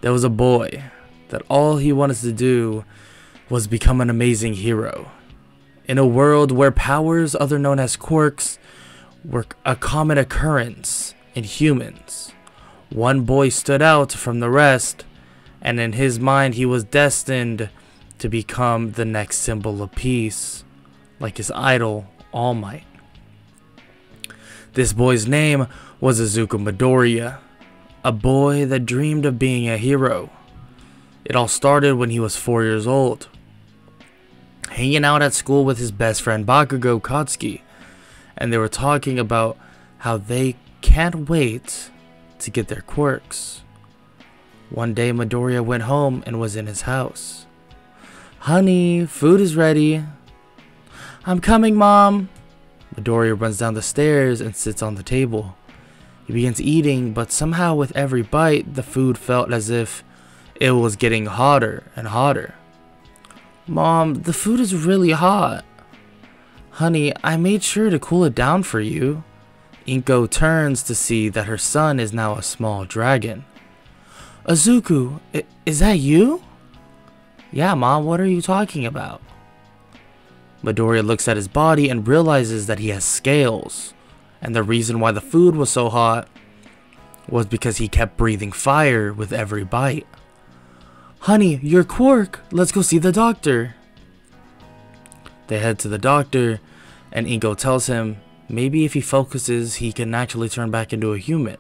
There was a boy that all he wanted to do was become an amazing hero. In a world where powers, other known as quirks, were a common occurrence in humans, one boy stood out from the rest, and in his mind he was destined to become the next symbol of peace, like his idol, All Might. This boy's name was Izuku Midoriya, a boy that dreamed of being a hero. It all started when he was 4 years old, hanging out at school with his best friend Bakugo Katsuki, and they were talking about how they can't wait to get their quirks. One day Midoriya went home and was in his house. "Honey, food is ready." "I'm coming, Mom." Midoriya runs down the stairs and sits on the table. He begins eating, but somehow with every bite, the food felt as if it was getting hotter and hotter. "Mom, the food is really hot." "Honey, I made sure to cool it down for you." Inko turns to see that her son is now a small dragon. "Izuku, is that you?" "Yeah, Mom, what are you talking about?" Midoriya looks at his body and realizes that he has scales, and the reason why the food was so hot was because he kept breathing fire with every bite. "Honey, you're Quirk. Let's go see the doctor." They head to the doctor, and Inko tells him maybe if he focuses he can actually turn back into a human.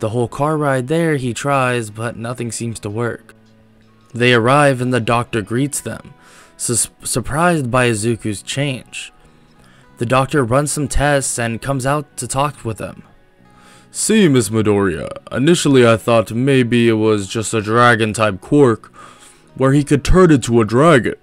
The whole car ride there he tries, but nothing seems to work. They arrive and the doctor greets them, surprised by Izuku's change. The doctor runs some tests and comes out to talk with them. "See, Miss Midoriya, initially I thought maybe it was just a dragon-type quirk, where he could turn into a dragon.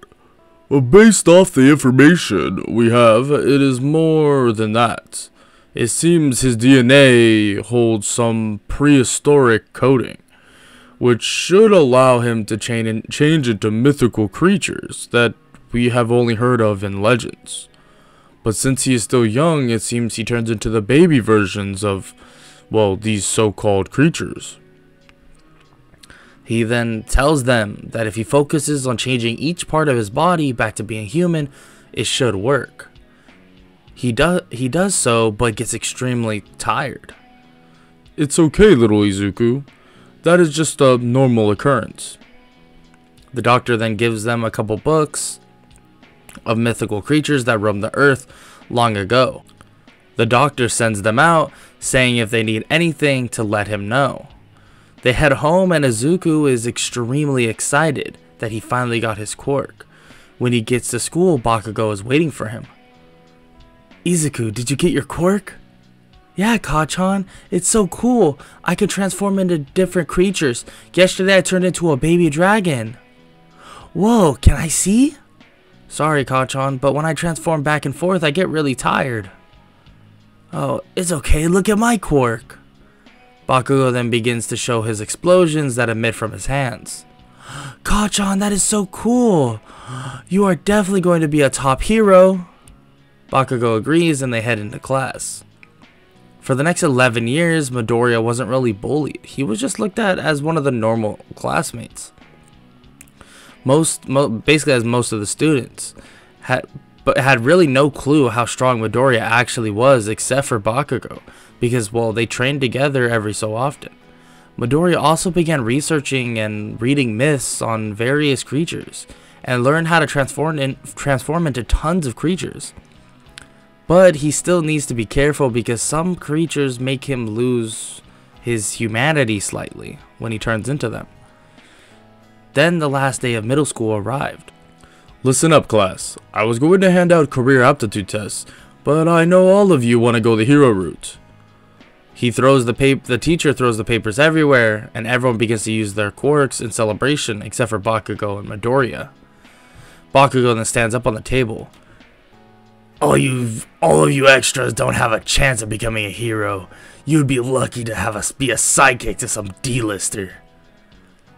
But based off the information we have, it is more than that. It seems his DNA holds some prehistoric coding, which should allow him to change into mythical creatures that we have only heard of in legends. But since he is still young, it seems he turns into the baby versions of, well, these so-called creatures." He then tells them that if he focuses on changing each part of his body back to being human, it should work. He does so, but gets extremely tired. "It's okay, little Izuku. That is just a normal occurrence." The doctor then gives them a couple books of mythical creatures that roamed the earth long ago. The doctor sends them out, saying if they need anything to let him know. They head home and Izuku is extremely excited that he finally got his quirk. When he gets to school, Bakugo is waiting for him. "Izuku, did you get your quirk?" "Yeah, Kachan, it's so cool. I can transform into different creatures. Yesterday I turned into a baby dragon." "Whoa, can I see?" "Sorry, Kachan, but when I transform back and forth, I get really tired." "Oh, it's okay, look at my quirk." Bakugo then begins to show his explosions that emit from his hands. "Kachan, that is so cool. You are definitely going to be a top hero." Bakugo agrees and they head into class. For the next 11 years, Midoriya wasn't really bullied. He was just looked at as one of the normal classmates. Basically as most of the students had really no clue how strong Midoriya actually was, except for Bakugo, because, well, they trained together every so often. Midoriya also began researching and reading myths on various creatures, and learned how to transform into tons of creatures. But he still needs to be careful because some creatures make him lose his humanity slightly when he turns into them. Then the last day of middle school arrived. "Listen up, class. I was going to hand out career aptitude tests, but I know all of you want to go the hero route." The teacher throws the papers everywhere, and everyone begins to use their quirks in celebration except for Bakugo and Midoriya. Bakugo then stands up on the table. All of you extras don't have a chance of becoming a hero. You'd be lucky to be a sidekick to some D-lister."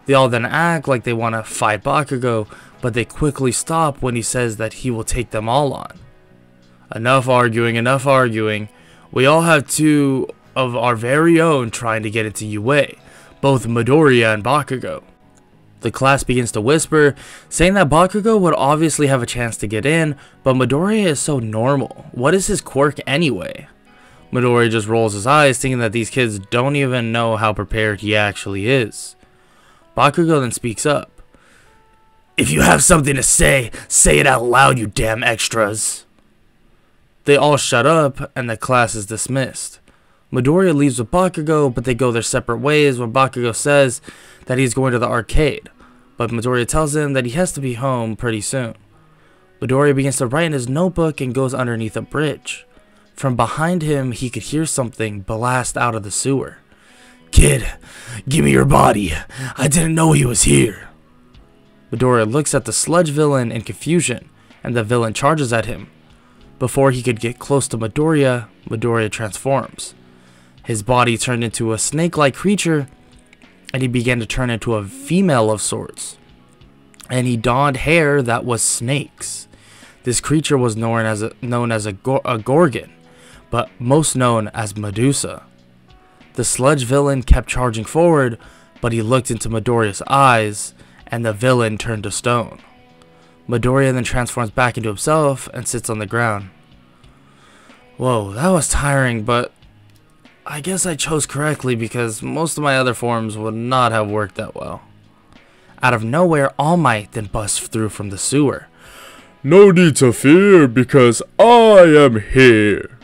They all then act like they want to fight Bakugo, but they quickly stop when he says that he will take them all on. Enough arguing, enough arguing. We all have two of our very own trying to get into UA, both Midoriya and Bakugo. The class begins to whisper, saying that Bakugo would obviously have a chance to get in, but Midoriya is so normal. What is his quirk anyway? Midoriya just rolls his eyes, thinking that these kids don't even know how prepared he actually is. Bakugo then speaks up. "If you have something to say it out loud, you damn extras." They all shut up, and the class is dismissed. Midoriya leaves with Bakugo, but they go their separate ways when Bakugo says that he's going to the arcade, but Midoriya tells him that he has to be home pretty soon. Midoriya begins to write in his notebook and goes underneath a bridge. From behind him, he could hear something blast out of the sewer. "Kid, give me your body. I didn't know he was here." Midoriya looks at the sludge villain in confusion, and the villain charges at him. Before he could get close to Midoriya, Midoriya transforms. His body turned into a snake-like creature, and he began to turn into a female of sorts. And he donned hair that was snakes. This creature was known as a Gorgon, but most known as Medusa. The sludge villain kept charging forward, but he looked into Midoriya's eyes, and the villain turned to stone. Midoriya then transforms back into himself and sits on the ground. Whoa, that was tiring, but I guess I chose correctly because most of my other forms would not have worked that well. Out of nowhere, All Might then busts through from the sewer. "No need to fear because I am here."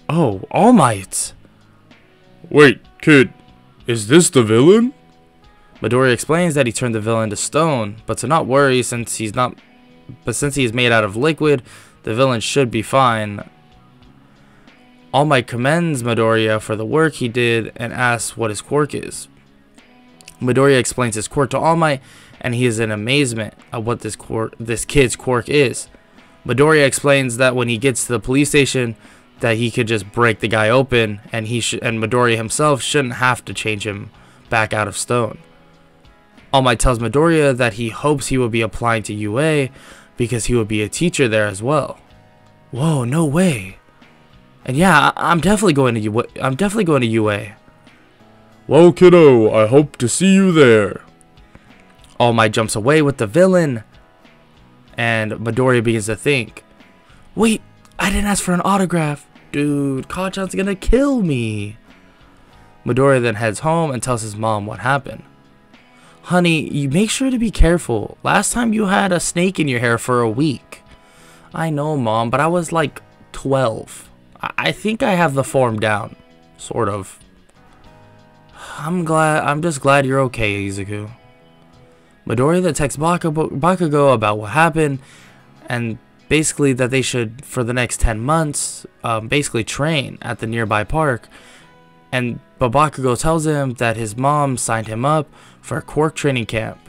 Oh, All Might! Wait, kid, is this the villain? Midoriya explains that he turned the villain to stone, but to not worry since he is made out of liquid, the villain should be fine. All Might commends Midoriya for the work he did and asks what his quirk is. Midoriya explains his quirk to All Might, and he is in amazement at what this kid's quirk is. Midoriya explains that when he gets to the police station, that he could just break the guy open, and Midoriya himself shouldn't have to change him back out of stone. All Might tells Midoriya that he hopes he will be applying to UA because he will be a teacher there as well. Whoa, no way. And yeah, I'm definitely going to UA. Well, kiddo, I hope to see you there. All Might jumps away with the villain, and Midoriya begins to think, wait, I didn't ask for an autograph. Dude, Kachan's gonna kill me. Midoriya then heads home and tells his mom what happened. Honey, you make sure to be careful. Last time you had a snake in your hair for a week. I know, Mom, but I was like 12. I think I have the form down. Sort of. I'm just glad you're okay, Izuku. Midoriya then texts Bakugo about what happened, and basically that they should, for the next 10 months, basically train at the nearby park. But Bakugo tells him that his mom signed him up for a Quirk training camp.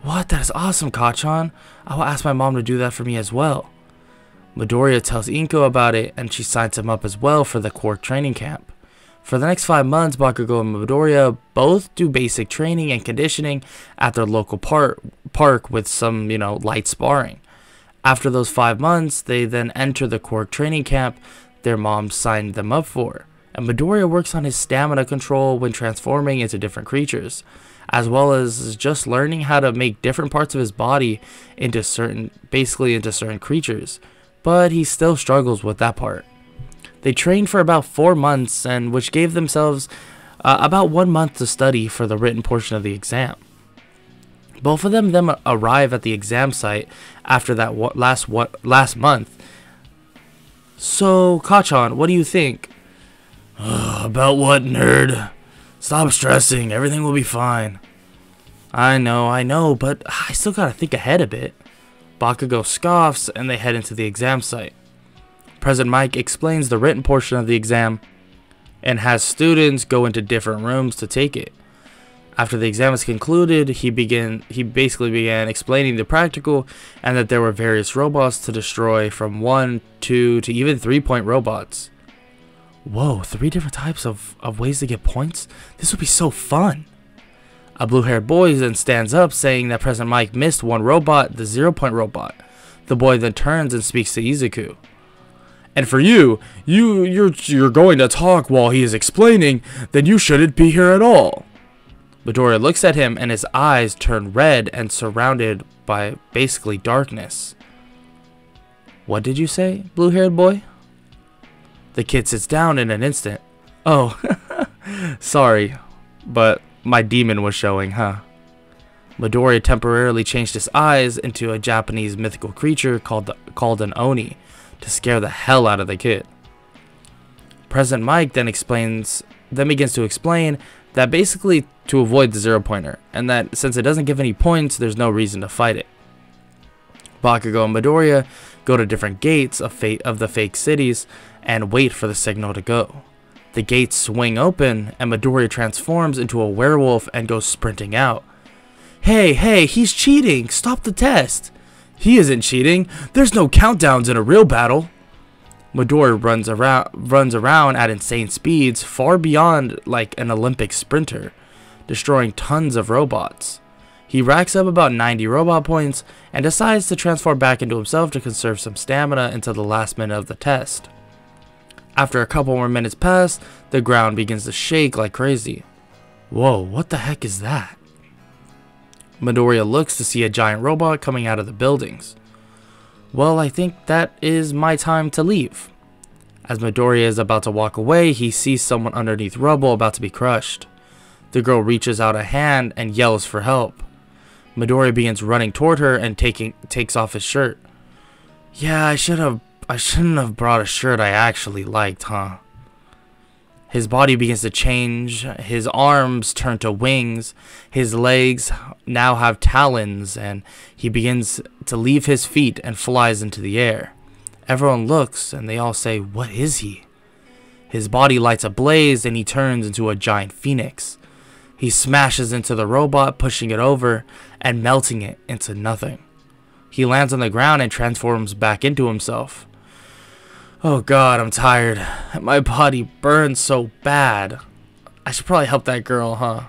What? That is awesome, Kachan. I will ask my mom to do that for me as well. Midoriya tells Inko about it, and she signs him up as well for the Quirk training camp. For the next 5 months, Bakugo and Midoriya both do basic training and conditioning at their local park with some, light sparring. After those 5 months, they then enter the Quirk training camp their mom signed them up for. And Midoriya works on his stamina control when transforming into different creatures, as well as just learning how to make different parts of his body into certain creatures. But he still struggles with that part. They trained for about 4 months, and which gave themselves about 1 month to study for the written portion of the exam. Both of them then arrive at the exam site after that last month. So, Kachan, what do you think? About what, nerd? Stop stressing. Everything will be fine. I know, but I still gotta think ahead a bit. Bakugo scoffs, and they head into the exam site. President Mike explains the written portion of the exam and has students go into different rooms to take it. After the exam is concluded, he basically began explaining the practical and that there were various robots to destroy, from 1, 2, to even 3-point robots. Whoa, 3 different types of ways to get points? This would be so fun. A blue-haired boy then stands up, saying that President Mike missed one robot, the 0-point robot. The boy then turns and speaks to Izuku. And for you're going to talk while he is explaining, then you shouldn't be here at all. Midoriya looks at him and his eyes turn red and surrounded by basically darkness. What did you say, blue-haired boy? The kid sits down in an instant. Oh, sorry, but my demon was showing, huh? Midoriya temporarily changed his eyes into a Japanese mythical creature called an Oni to scare the hell out of the kid. President Mike then begins to explain that basically to avoid the 0-pointer, and that since it doesn't give any points, there's no reason to fight it. Bakugo and Midoriya go to different gates of the fake cities and wait for the signal to go. The gates swing open and Midoriya transforms into a werewolf and goes sprinting out. Hey, he's cheating! Stop the test! He isn't cheating! There's no countdowns in a real battle! Midoriya runs around at insane speeds, far beyond like an Olympic sprinter, destroying tons of robots. He racks up about 90 robot points and decides to transform back into himself to conserve some stamina until the last minute of the test. After a couple more minutes pass, the ground begins to shake like crazy. Whoa, what the heck is that? Midoriya looks to see a giant robot coming out of the buildings. Well, I think that is my time to leave. As Midoriya is about to walk away, he sees someone underneath rubble about to be crushed. The girl reaches out a hand and yells for help. Midoriya begins running toward her and takes off his shirt. Yeah, I shouldn't have brought a shirt I actually liked, huh? His body begins to change, his arms turn to wings, his legs now have talons, and he begins to leave his feet and flies into the air. Everyone looks and they all say, what is he? His body lights ablaze and he turns into a giant phoenix. He smashes into the robot, pushing it over and melting it into nothing. He lands on the ground and transforms back into himself. Oh god, I'm tired. My body burns so bad. I should probably help that girl, huh?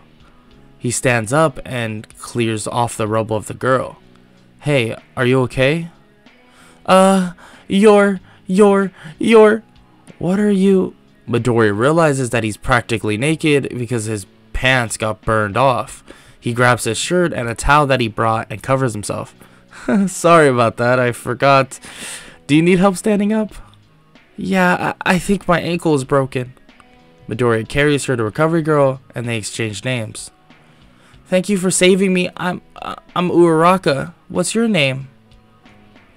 He stands up and clears off the rubble of the girl. Hey, are you okay? What are you? Midoriya realizes that he's practically naked because his pants got burned off. He grabs his shirt and a towel that he brought and covers himself. Sorry about that, I forgot. Do you need help standing up? Yeah, I think my ankle is broken. Midoriya carries her to Recovery Girl, and they exchange names. Thank you for saving me. I'm Uraraka. What's your name?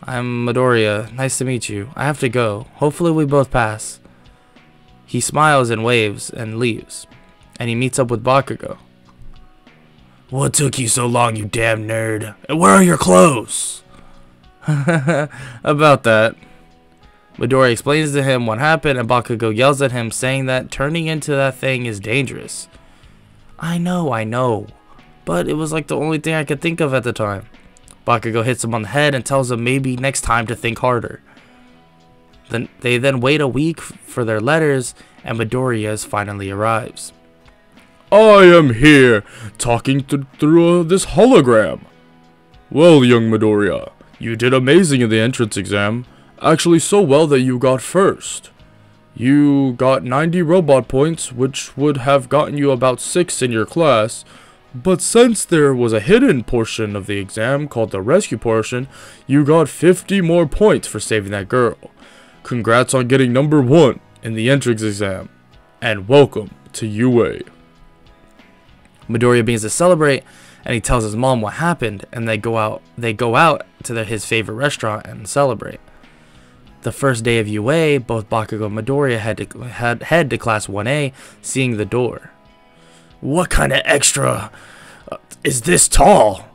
I'm Midoriya. Nice to meet you. I have to go. Hopefully we both pass. He smiles and waves and leaves, and he meets up with Bakugo. What took you so long, you damn nerd? And where are your clothes? About that. Midoriya explains to him what happened, and Bakugo yells at him, saying that turning into that thing is dangerous. I know, but it was like the only thing I could think of at the time. Bakugo hits him on the head and tells him maybe next time to think harder. They then wait a week for their letters, and Midoriya finally arrives. I am here, talking through this hologram. Well, young Midoriya, you did amazing in the entrance exam. Actually so well that you got first. You got 90 robot points, which would have gotten you about 6 in your class, but since there was a hidden portion of the exam called the rescue portion, you got 50 more points for saving that girl. Congrats on getting number 1 in the entrance exam, and welcome to UA. Midoriya begins to celebrate, and he tells his mom what happened, and they go out to his favorite restaurant and celebrate. The first day of UA, both Bakugo and Midoriya head to Class 1A, seeing the door. What kind of extra is this tall?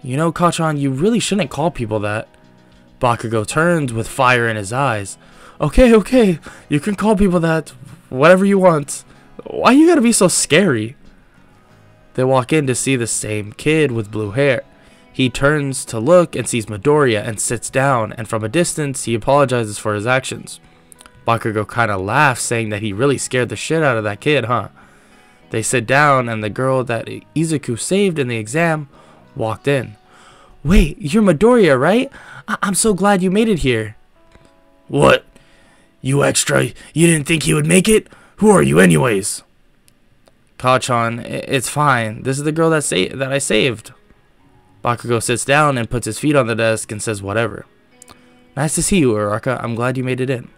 You know, Kachan, you really shouldn't call people that. Bakugo turns with fire in his eyes. Okay, you can call people that, whatever you want. Why you gotta be so scary? They walk in to see the same kid with blue hair. He turns to look and sees Midoriya and sits down, and from a distance he apologizes for his actions. Bakugo kinda laughs, saying that he really scared the shit out of that kid, huh? They sit down, and the girl that Izuku saved in the exam walked in. Wait, you're Midoriya, right? I'm so glad you made it here. What? You extra? You didn't think he would make it? Who are you anyways? Kachan, it's fine. This is the girl that I saved. Bakugo sits down and puts his feet on the desk and says whatever. Nice to see you, Uraraka. I'm glad you made it in.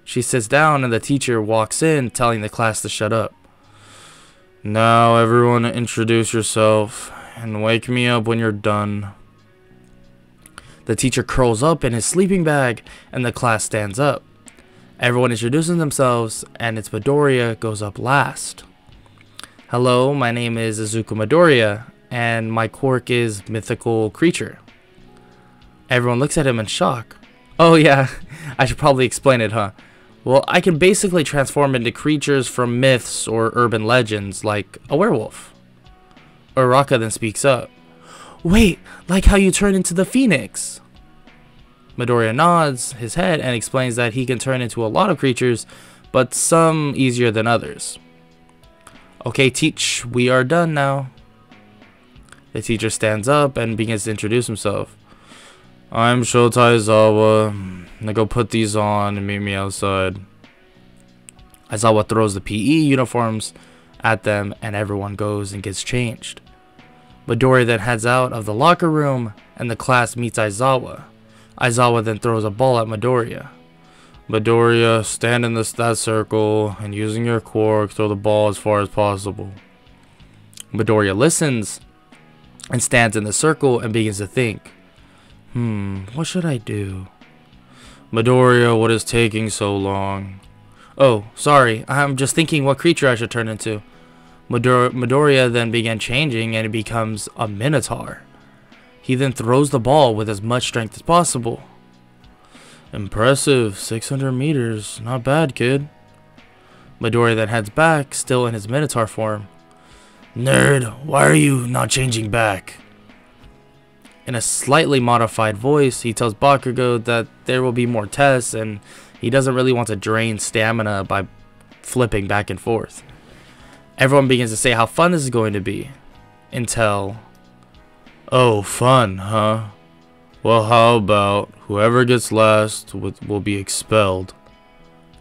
She sits down and the teacher walks in, telling the class to shut up. Now everyone introduce yourself and wake me up when you're done. The teacher curls up in his sleeping bag and the class stands up. Everyone introduces themselves and it's Midoriya goes up last. Hello, my name is Izuku Midoriya and my quirk is Mythical Creature. Everyone looks at him in shock. Oh yeah, I should probably explain it, huh? Well, I can basically transform into creatures from myths or urban legends, like a werewolf. Uraraka then speaks up. Wait, like how you turn into the phoenix? Midoriya nods his head and explains that he can turn into a lot of creatures, but some easier than others. Okay, teach, we are done now. The teacher stands up and begins to introduce himself. I'm Shotai Aizawa. Now go put these on and meet me outside. Aizawa throws the PE uniforms at them and everyone goes and gets changed. Midoriya then heads out of the locker room and the class meets Aizawa. Aizawa then throws a ball at Midoriya. Midoriya, stand in that circle and using your quirk, throw the ball as far as possible. Midoriya listens and stands in the circle and begins to think. What should I do? Midoriya, what is taking so long? Oh, sorry, I'm just thinking what creature I should turn into. Midoriya then began changing and it becomes a Minotaur. He then throws the ball with as much strength as possible. Impressive, 600 meters, not bad, kid. Midoriya then heads back, still in his Minotaur form. Nerd, why are you not changing back? In a slightly modified voice, he tells Bakugo that there will be more tests and he doesn't really want to drain stamina by flipping back and forth. Everyone begins to say how fun this is going to be. Until... Oh, fun, huh? Well, how about whoever gets last will be expelled?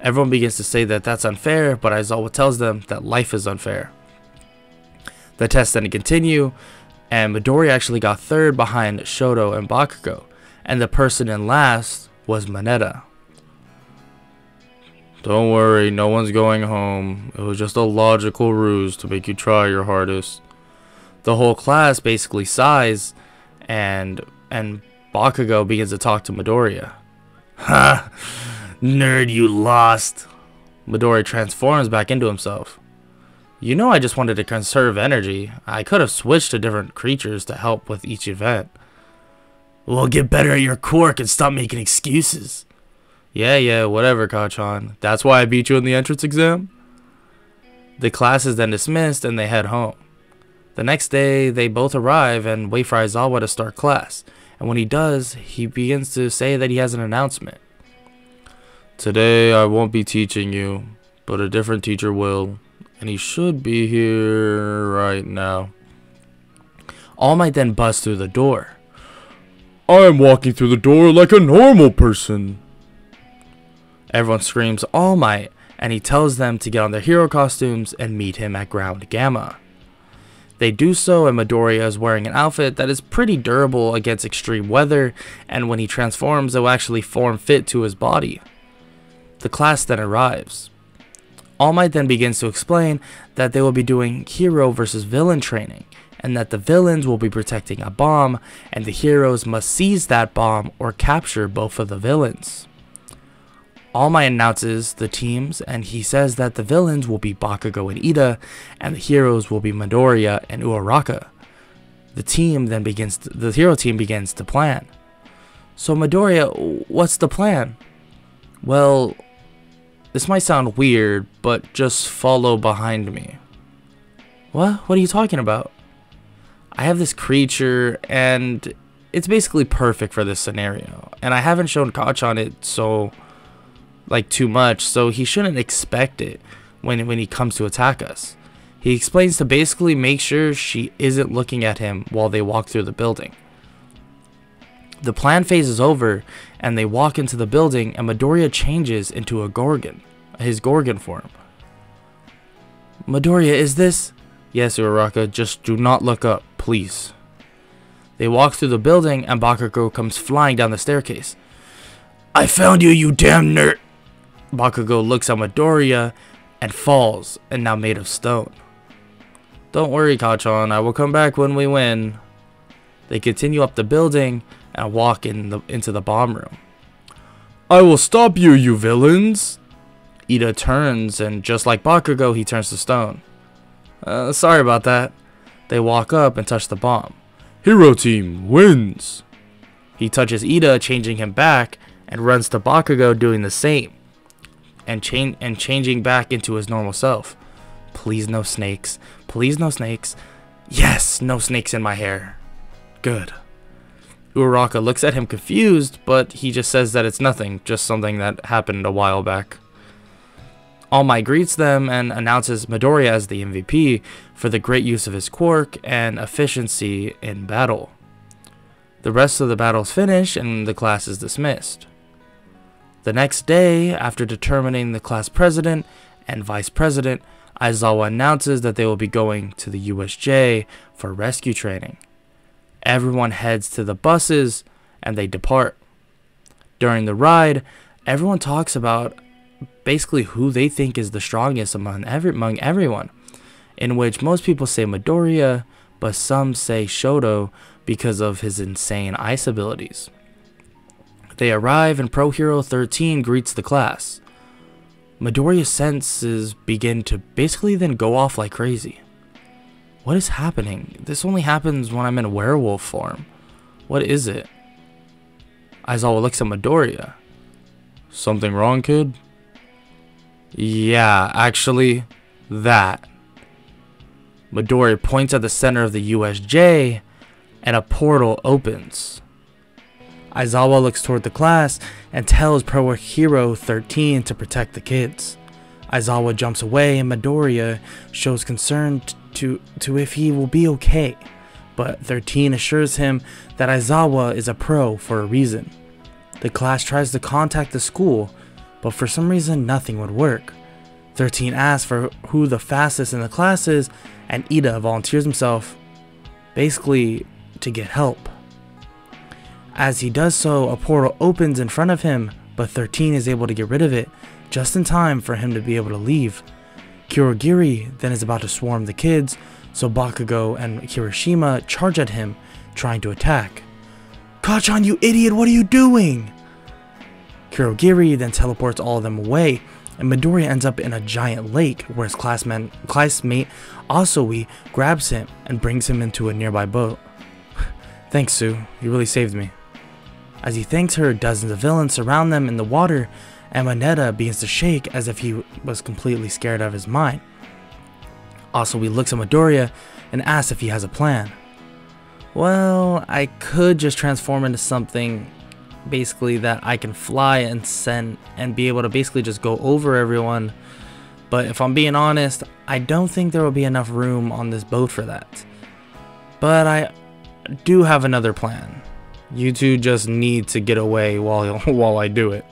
Everyone begins to say that that's unfair, but Aizawa tells them that life is unfair. The tests then continue, and Midoriya actually got third behind Shoto and Bakugo, and the person in last was Mineta. Don't worry, no one's going home. It was just a logical ruse to make you try your hardest. The whole class basically sighs, and Bakugo begins to talk to Midoriya. Ha! Nerd, you lost! Midoriya transforms back into himself. You know I just wanted to conserve energy. I could have switched to different creatures to help with each event. Well, get better at your quirk and stop making excuses. Yeah, whatever, Kachan. That's why I beat you in the entrance exam? The class is then dismissed and they head home. The next day, they both arrive and wait for Aizawa to start class. And when he does, he begins to say that he has an announcement. Today, I won't be teaching you, but a different teacher will. And he should be here right now. All Might then busts through the door. I'm walking through the door like a normal person. Everyone screams All Might, and he tells them to get on their hero costumes and meet him at Ground Gamma. They do so, and Midoriya is wearing an outfit that is pretty durable against extreme weather, and when he transforms, it will actually form fit to his body. The class then arrives. All Might then begins to explain that they will be doing hero versus villain training, and that the villains will be protecting a bomb, and the heroes must seize that bomb or capture both of the villains. All Might announces the teams, and he says that the villains will be Bakugo and Ida, and the heroes will be Midoriya and Uraraka. The hero team begins to plan. So Midoriya, what's the plan? Well, this might sound weird, but just follow behind me. What? What are you talking about? I have this creature, and it's basically perfect for this scenario. And I haven't shown Kachan it too much, so he shouldn't expect it when he comes to attack us. He explains to basically make sure she isn't looking at him while they walk through the building. The plan phase is over, and they walk into the building, and Midoriya changes into a Gorgon, his Gorgon form. Midoriya, is this? Yes, Uraraka, just do not look up, please. They walk through the building, and Bakugo comes flying down the staircase. I found you, you damn nerd! Bakugo looks at Midoriya and falls, and now made of stone. Don't worry, Kachan, I will come back when we win. They continue up the building and walk into the bomb room. I will stop you, you villains! Ida turns, and just like Bakugo, he turns to stone. Sorry about that. They walk up and touch the bomb. Hero Team wins! He touches Ida, changing him back, and runs to Bakugo, doing the same, and changing back into his normal self. Please no snakes. Please no snakes. Yes, no snakes in my hair. Good. Uraraka looks at him confused, but he just says that it's nothing, just something that happened a while back. All Might greets them and announces Midoriya as the MVP for the great use of his quirk and efficiency in battle. The rest of the battles finish and the class is dismissed. The next day, after determining the class president and vice president, Aizawa announces that they will be going to the USJ for rescue training. Everyone heads to the buses and they depart. During the ride, everyone talks about basically who they think is the strongest among everyone, in which most people say Midoriya, but some say Shoto because of his insane ice abilities. They arrive and Pro Hero 13 greets the class. Midoriya's senses begin to basically then go off like crazy. What is happening? This only happens when I'm in werewolf form. What is it? Aizawa looks at Midoriya. Something wrong, kid? Yeah, actually, that. Midoriya points at the center of the USJ, and a portal opens. Aizawa looks toward the class and tells Pro Hero 13 to protect the kids. Aizawa jumps away and Midoriya shows concern to if he will be okay, but 13 assures him that Aizawa is a pro for a reason. The class tries to contact the school, but for some reason nothing would work. 13 asks for who the fastest in the class is, and Ida volunteers himself, basically to get help. As he does so, a portal opens in front of him, but 13 is able to get rid of it just in time for him to be able to leave. Kurogiri then is about to swarm the kids, so Bakugo and Kirishima charge at him, trying to attack. Kachan, you idiot, what are you doing? Kurogiri then teleports all of them away, and Midoriya ends up in a giant lake where his classmate Asui grabs him and brings him into a nearby boat. Thanks, Sue, you really saved me. As he thanks her, dozens of villains surround them in the water, and Mineta begins to shake as if he was completely scared out of his mind. Asui looks at Midoriya and asks if he has a plan. Well, I could just transform into something basically that I can fly and send and be able to basically just go over everyone, but if I'm being honest, I don't think there will be enough room on this boat for that. But I do have another plan. You two just need to get away while I do it.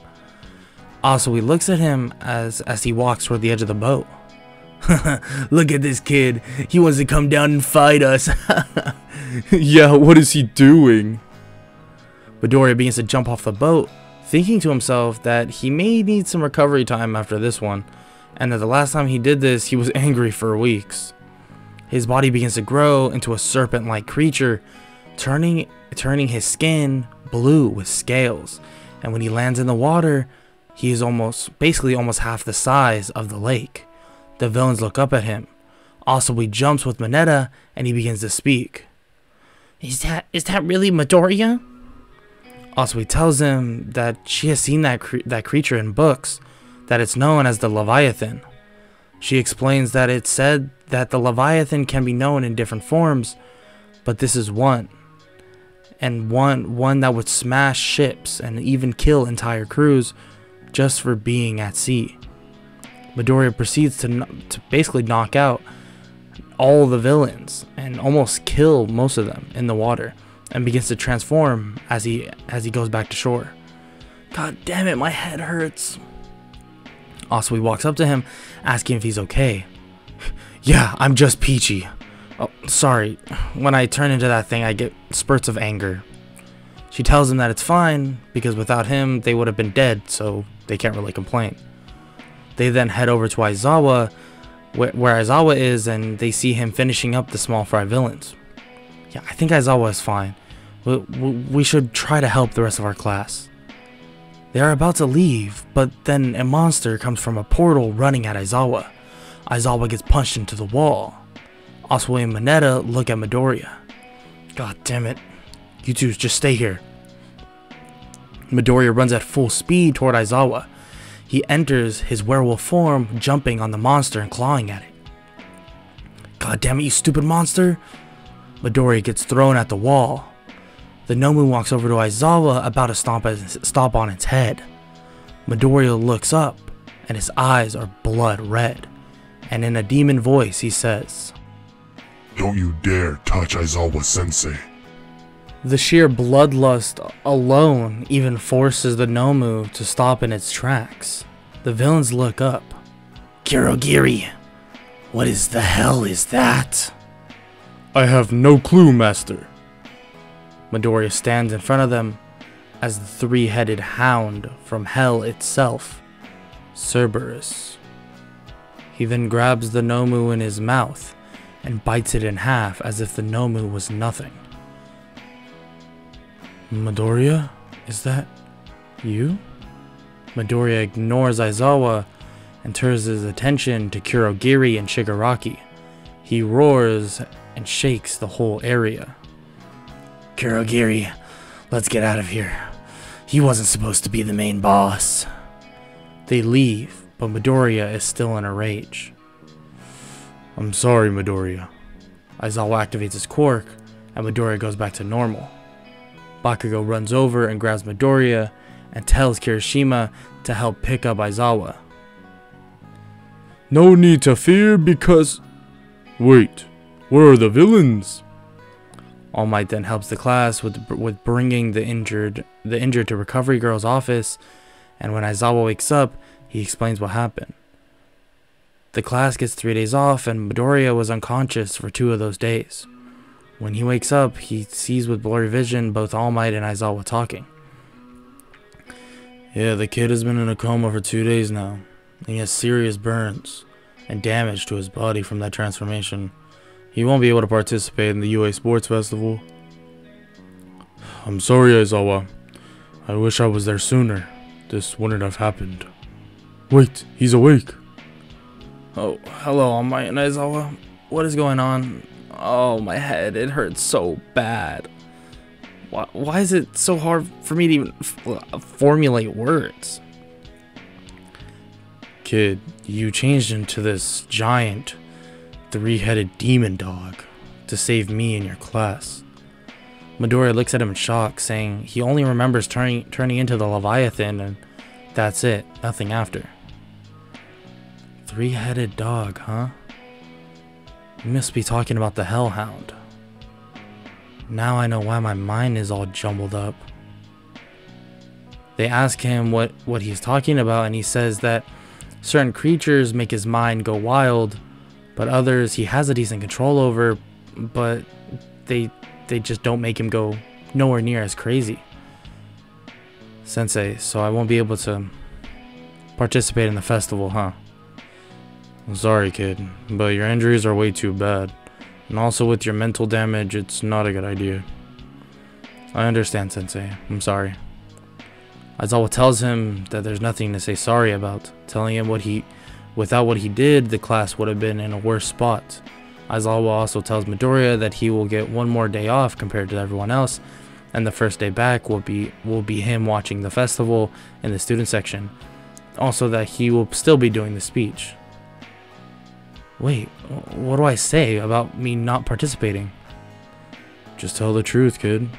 Asui looks at him as he walks toward the edge of the boat. Look at this kid. He wants to come down and fight us. Yeah, what is he doing? Midoriya begins to jump off the boat, thinking to himself that he may need some recovery time after this one, and that the last time he did this, he was angry for weeks. His body begins to grow into a serpent-like creature, turning his skin blue with scales, and when he lands in the water, he is basically almost half the size of the lake. The villains look up at him. Asui jumps with Mineta, and he begins to speak. Is that really Midoriya? Asui tells him that she has seen that creature in books, that it's known as the Leviathan. She explains that it's said that the Leviathan can be known in different forms, but this is one. And one that would smash ships and even kill entire crews just for being at sea. Midoriya proceeds to basically knock out all the villains and almost kill most of them in the water, and begins to transform as he goes back to shore. God damn it, my head hurts. Asui walks up to him, asking if he's okay. Yeah, I'm just peachy. Oh, sorry. When I turn into that thing, I get spurts of anger. She tells him that it's fine, because without him, they would have been dead, so they can't really complain. They then head over to Aizawa, where Aizawa is, and they see him finishing up the small fry villains. Yeah, I think Aizawa is fine. We should try to help the rest of our class. They are about to leave, but then a monster comes from a portal running at Aizawa. Aizawa gets punched into the wall. Asui and Mineta look at Midoriya. God damn it. You two just stay here. Midoriya runs at full speed toward Aizawa. He enters his werewolf form, jumping on the monster and clawing at it. God damn it, you stupid monster! Midoriya gets thrown at the wall. The Nomu walks over to Aizawa, about to stomp on its head. Midoriya looks up, and his eyes are blood red. And in a demon voice, he says, "Don't you dare touch Aizawa Sensei." The sheer bloodlust alone even forces the Nomu to stop in its tracks. The villains look up. Kurogiri, what is the hell is that? I have no clue, Master. Midoriya stands in front of them as the three-headed hound from hell itself, Cerberus. He then grabs the Nomu in his mouth and bites it in half as if the Nomu was nothing. Midoriya, is that you? Midoriya ignores Aizawa and turns his attention to Kurogiri and Shigaraki. He roars and shakes the whole area. Kurogiri, let's get out of here. He wasn't supposed to be the main boss. They leave, but Midoriya is still in a rage. I'm sorry, Midoriya. Aizawa activates his quirk, and Midoriya goes back to normal. Bakugo runs over and grabs Midoriya and tells Kirishima to help pick up Aizawa. No need to fear because... Wait, where are the villains? All Might then helps the class with bringing the injured to Recovery Girl's office, and when Aizawa wakes up, he explains what happened. The class gets 3 days off, and Midoriya was unconscious for 2 of those days. When he wakes up, he sees with blurry vision both All Might and Aizawa talking. Yeah, the kid has been in a coma for 2 days now. He has serious burns and damage to his body from that transformation. He won't be able to participate in the UA Sports Festival. I'm sorry, Aizawa. I wish I was there sooner. This wouldn't have happened. Wait, he's awake. Oh, hello, All Might and Aizawa. What is going on? Oh, my head, it hurts so bad. Why is it so hard for me to even formulate words? Kid, you changed into this giant, 3-headed demon dog to save me and your class. Midoriya looks at him in shock, saying he only remembers turning into the Leviathan, and that's it, nothing after. 3-headed dog, huh? You must be talking about the Hellhound. Now I know why my mind is all jumbled up. They ask him what he's talking about, and he says that certain creatures make his mind go wild, but others he has a decent control over, but they just don't make him go nowhere near as crazy. Sensei, so I won't be able to participate in the festival, huh? I'm sorry, kid, but your injuries are way too bad. And also with your mental damage, it's not a good idea. I understand, Sensei. I'm sorry. Aizawa tells him that there's nothing to say sorry about, telling him without what he did, the class would have been in a worse spot. Aizawa also tells Midoriya that he will get 1 more day off compared to everyone else, and the first day back will be him watching the festival in the student section. Also that he will still be doing the speech. Wait, what do I say about me not participating? Just tell the truth, kid.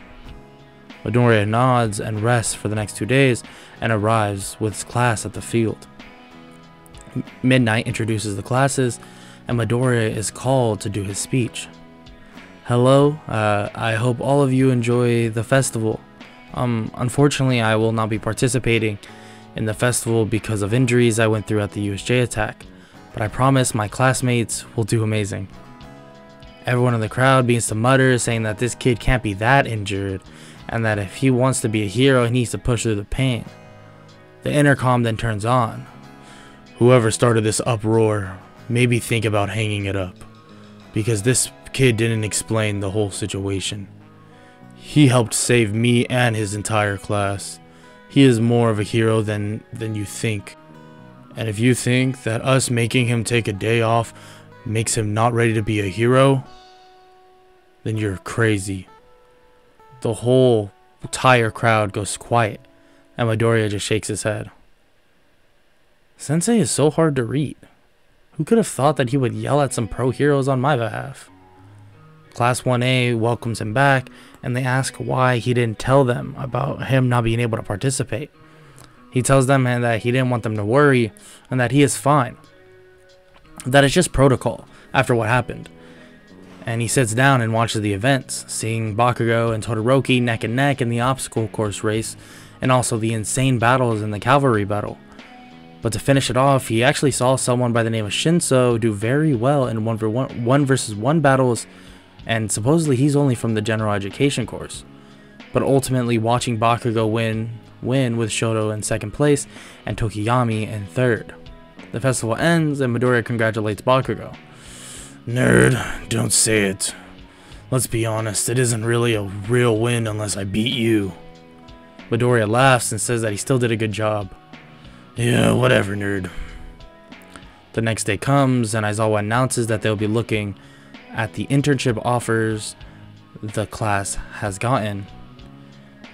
Midoriya nods and rests for the next 2 days and arrives with his class at the field. Midnight introduces the classes, and Midoriya is called to do his speech. Hello, I hope all of you enjoy the festival. Unfortunately, I will not be participating in the festival because of injuries I went through at the USJ attack, but I promise my classmates will do amazing. Everyone in the crowd begins to mutter, saying that this kid can't be that injured, and that if he wants to be a hero, he needs to push through the pain. The intercom then turns on. Whoever started this uproar, maybe think about hanging it up, because this kid didn't explain the whole situation. He helped save me and his entire class. He is more of a hero than you think. And if you think that us making him take a day off makes him not ready to be a hero, then you're crazy. The whole entire crowd goes quiet, and Midoriya just shakes his head. Sensei is so hard to read. Who could have thought that he would yell at some pro heroes on my behalf? Class 1A welcomes him back, and they ask why he didn't tell them about him not being able to participate. He tells them that he didn't want them to worry, and that he is fine. That it's just protocol after what happened. And he sits down and watches the events, seeing Bakugo and Todoroki neck and neck in the obstacle course race, and also the insane battles in the cavalry battle. But to finish it off, he actually saw someone by the name of Shinso do very well in 1 versus 1 battles, and supposedly he's only from the general education course. But ultimately watching Bakugo win with Shoto in 2nd place and Tokiyami in 3rd. The festival ends and Midoriya congratulates Bakugo. Nerd, don't say it. Let's be honest, it isn't really a real win unless I beat you. Midoriya laughs and says that he still did a good job. Yeah, whatever, nerd. The next day comes and Aizawa announces that they'll be looking at the internship offers the class has gotten.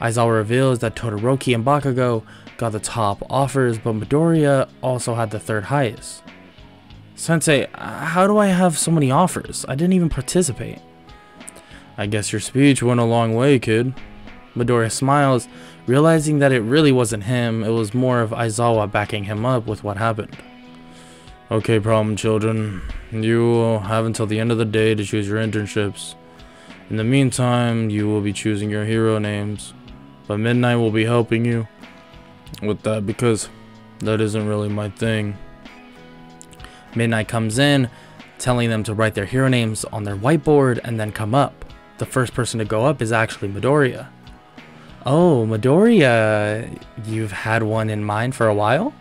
Aizawa reveals that Todoroki and Bakugo got the top offers, but Midoriya also had the 3rd highest. Sensei, how do I have so many offers? I didn't even participate. I guess your speech went a long way, kid. Midoriya smiles, realizing that it really wasn't him, it was more of Aizawa backing him up with what happened. Okay, problem children. You have until the end of the day to choose your internships. In the meantime, you will be choosing your hero names, but Midnight will be helping you with that because that isn't really my thing. Midnight comes in, telling them to write their hero names on their whiteboard and then come up. The first person to go up is actually Midoriya. Oh, Midoriya, you've had one in mind for a while?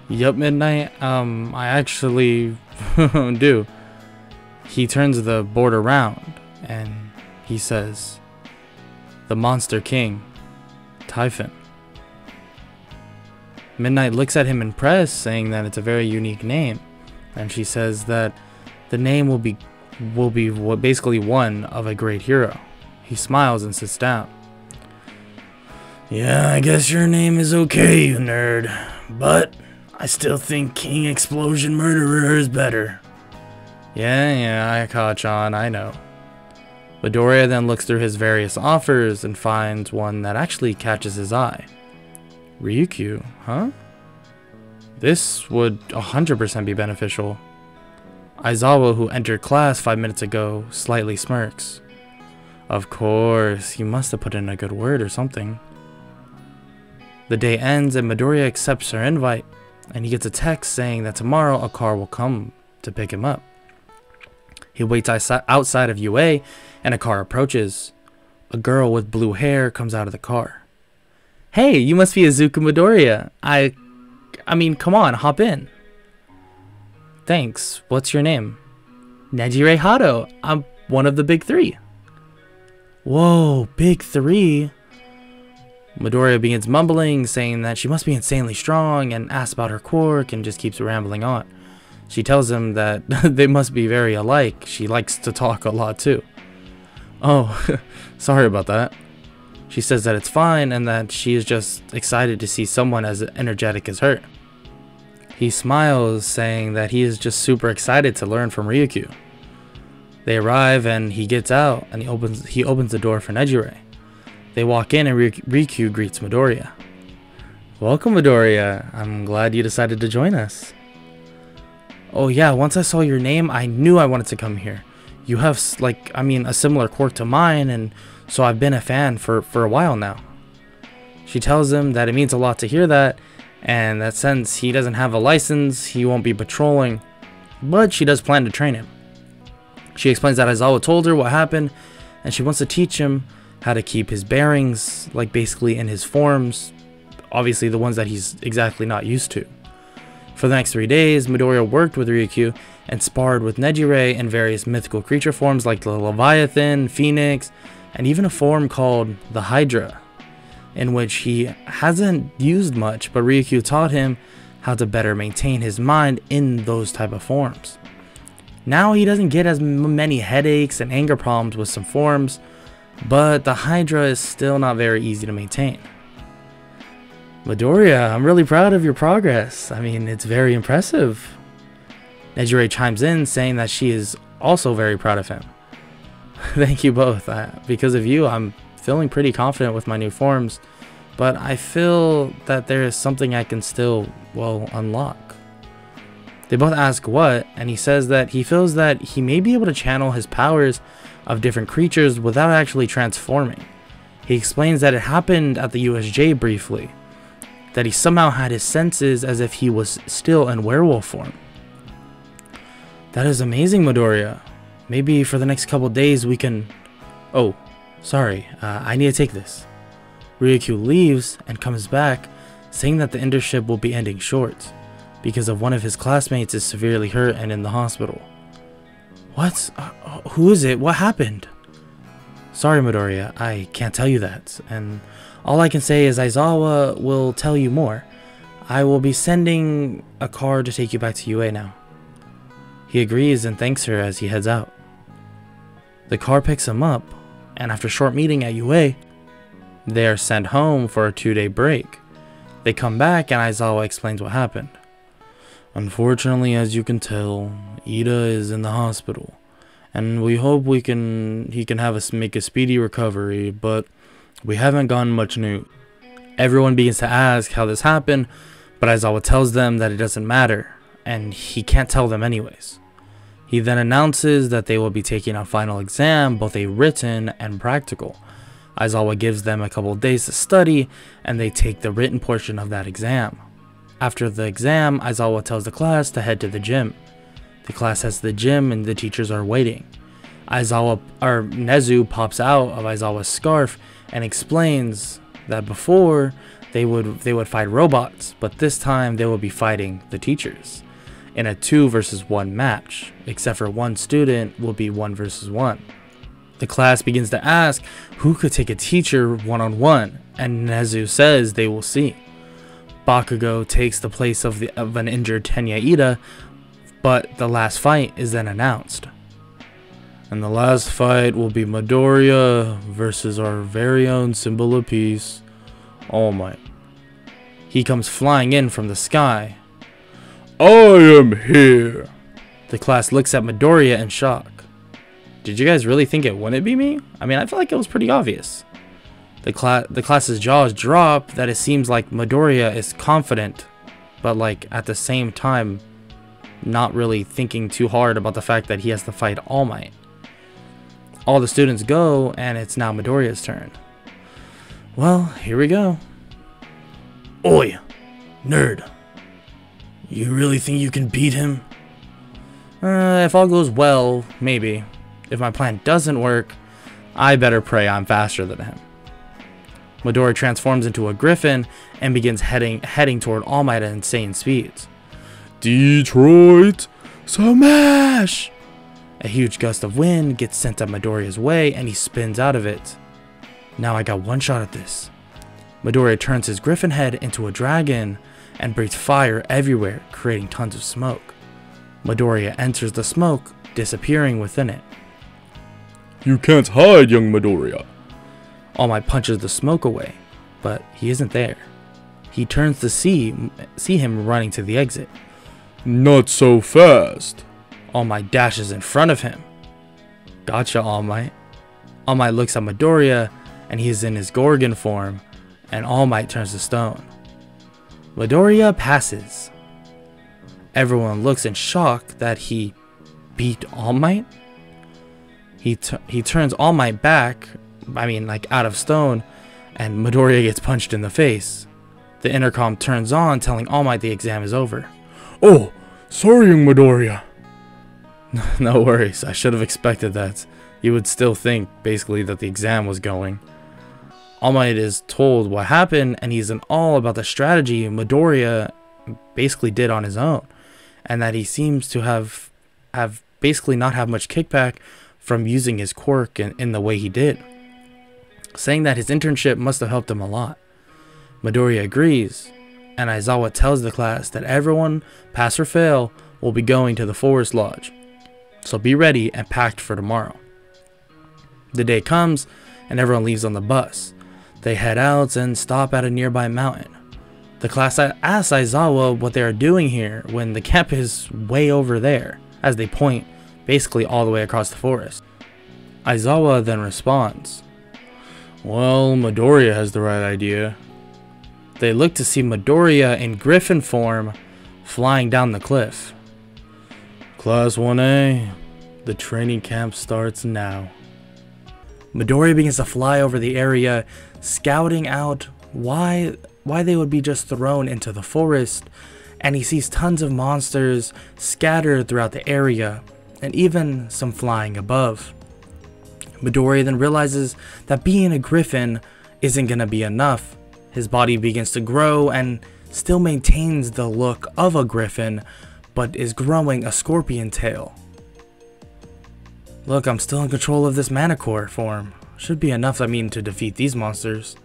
Yup, Midnight, I actually do. He turns the board around and he says, the Monster King, Typhon. Midnight looks at him impressed, saying that it's a very unique name, and she says that the name will be basically one of a great hero. He smiles and sits down. Yeah, I guess your name is okay, you nerd, but I still think King Explosion Murderer is better. Yeah, I caught on, I know. Midoriya then looks through his various offers and finds one that actually catches his eye. Ryukyu, huh? This would 100% be beneficial. Aizawa, who entered class 5 minutes ago, slightly smirks. Of course, you must have put in a good word or something. The day ends and Midoriya accepts her invite, and he gets a text saying that tomorrow a car will come to pick him up. He waits outside of UA, and a car approaches. A girl with blue hair comes out of the car. Hey, you must be Izuku Midoriya. I mean, come on, hop in. Thanks. What's your name? Nejire Hado. I'm one of the big 3. Whoa, big 3? Midoriya begins mumbling, saying that she must be insanely strong, and asks about her quirk and just keeps rambling on. She tells him that they must be very alike. She likes to talk a lot too. Oh, sorry about that. She says that it's fine and that she is just excited to see someone as energetic as her. He smiles, saying that he is just super excited to learn from Ryukyu. They arrive and he gets out and he opens the door for Nejire. They walk in and Ryukyu greets Midoriya. Welcome, Midoriya. I'm glad you decided to join us. Oh yeah, once I saw your name, I knew I wanted to come here. You have, like, I mean, a similar quirk to mine, and so I've been a fan for a while now. She tells him that it means a lot to hear that, and that since he doesn't have a license, he won't be patrolling, but she does plan to train him. She explains that Aizawa told her what happened, and she wants to teach him how to keep his bearings, like basically in his forms, obviously the ones that he's exactly not used to. For the next 3 days, Midoriya worked with Ryukyu and sparred with Nejire in various mythical creature forms like the Leviathan, Phoenix, and even a form called the Hydra, in which he hasn't used much, but Ryukyu taught him how to better maintain his mind in those type of forms. Now he doesn't get as many headaches and anger problems with some forms, but the Hydra is still not very easy to maintain. Midoriya, I'm really proud of your progress. I mean, it's very impressive. Nejire chimes in, saying that she is also very proud of him. Thank you both. Because of you, I'm feeling pretty confident with my new forms, but I feel that there is something I can still, well, unlock. They both ask what, and he says that he feels that he may be able to channel his powers of different creatures without actually transforming. He explains that it happened at the USJ briefly, that he somehow had his senses as if he was still in werewolf form. That is amazing, Midoriya. Maybe for the next couple days we can... Oh, sorry, I need to take this. Ryukyu leaves and comes back, saying that the internship will be ending short, because of one of his classmates is severely hurt and in the hospital. What? Who is it? What happened? Sorry, Midoriya, I can't tell you that, and all I can say is Aizawa will tell you more. I will be sending a car to take you back to UA now. He agrees and thanks her as he heads out. The car picks him up, and after a short meeting at UA, they are sent home for a 2-day break. They come back and Aizawa explains what happened. Unfortunately, as you can tell, Ida is in the hospital, and we hope he can make a speedy recovery, but we haven't gotten much news. Everyone begins to ask how this happened, but Aizawa tells them that it doesn't matter, and he can't tell them anyways. He then announces that they will be taking a final exam, both a written and practical. Aizawa gives them a couple of days to study, and they take the written portion of that exam. After the exam, Aizawa tells the class to head to the gym. The class heads to the gym, and the teachers are waiting. Nezu pops out of Aizawa's scarf and explains that before they would fight robots, but this time they will be fighting the teachers in a 2 versus 1 match, except for one student will be 1 versus 1. The class begins to ask who could take a teacher one-on-one, and Nezu says they will see. Bakugo takes the place of an injured Tenya Ida, but the last fight is then announced. And the last fight will be Midoriya versus our very own symbol of peace, All Might. He comes flying in from the sky. I am here. The class looks at Midoriya in shock. Did you guys really think it wouldn't be me? I mean, I feel like it was pretty obvious. The class's jaws drop that it seems like Midoriya is confident, but like at the same time, not really thinking too hard about the fact that he has to fight All Might. All the students go, and it's now Midoriya's turn. Well, here we go. Oi, nerd. You really think you can beat him? If all goes well, maybe. If my plan doesn't work, I better pray I'm faster than him. Midoriya transforms into a griffin and begins heading toward All Might at insane speeds. Detroit, smash! A huge gust of wind gets sent up Midoriya's way, and he spins out of it. Now I got one shot at this. Midoriya turns his griffin head into a dragon and breathes fire everywhere, creating tons of smoke. Midoriya enters the smoke, disappearing within it. You can't hide, young Midoriya. All Might punches the smoke away, but he isn't there. He turns to see him running to the exit. Not so fast. All Might dashes in front of him. Gotcha, All Might. All Might looks at Midoriya, and he is in his Gorgon form, and All Might turns to stone. Midoriya passes. Everyone looks in shock that he beat All Might. He turns All Might back, like out of stone, and Midoriya gets punched in the face. The intercom turns on, telling All Might the exam is over. Oh, sorry, young Midoriya. No worries, I should have expected that. You would still think, basically, that the exam was going. All Might is told what happened, and he's in awe about the strategy Midoriya basically did on his own, and that he seems to have basically not have much kickback from using his quirk in the way he did, saying that his internship must have helped him a lot. Midoriya agrees, and Aizawa tells the class that everyone, pass or fail, will be going to the Forest Lodge, so be ready and packed for tomorrow. The day comes, and everyone leaves on the bus. They head out and stop at a nearby mountain. The class asks Aizawa what they are doing here when the camp is way over there, as they point basically all the way across the forest. Aizawa then responds, Well, Midoriya has the right idea. They look to see Midoriya in griffin form flying down the cliff. Class 1A, the training camp starts now. Midoriya begins to fly over the area, scouting out why they would be just thrown into the forest, and he sees tons of monsters scattered throughout the area, and even some flying above. Midoriya then realizes that being a griffin isn't gonna be enough. His body begins to grow and still maintains the look of a griffin, but is growing a scorpion tail. Look, I'm still in control of this Manicore form. Should be enough, to defeat these monsters.